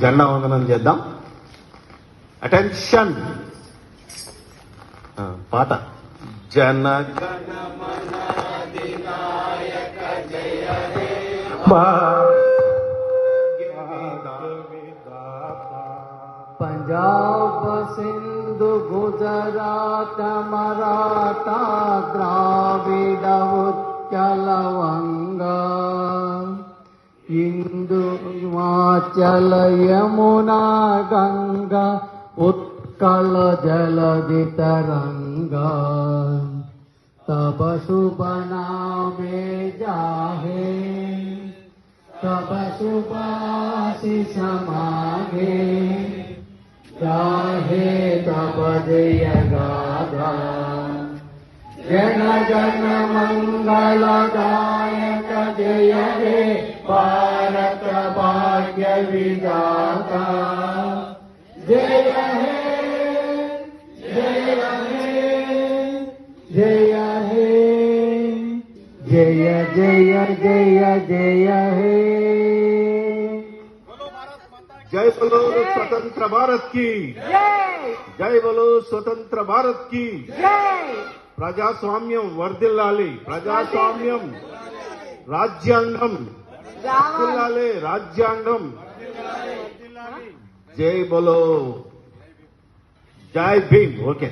జెండా వందనం చేద్దాం. అటెన్షన్, పాట జన पंजाब सिंधु गुजरात मराठा द्राविड उत्कल वंगा इंदु हिमाचल यमुना गंगा उत्कल जलधि तरंगा तब शुभ नामे जाहे तब शुभ आशीष मांगे जाहे तब जय गाथा जन गण मंगलदायक जय हे भारत भाग्य विधाता जय हे जय हे जय हे जय जय जय जय हे। जय बोलो स्वतंत्र भारत की जय बोलो स्वतंत्र भारत की ప్రజాస్వామ్యం వర్ధిల్లాలి, ప్రజాస్వామ్యం రాజ్యాంగం వర్ధిల్లాలి, రాజ్యాంగం జై బోలో జై భీమ్. ఓకే.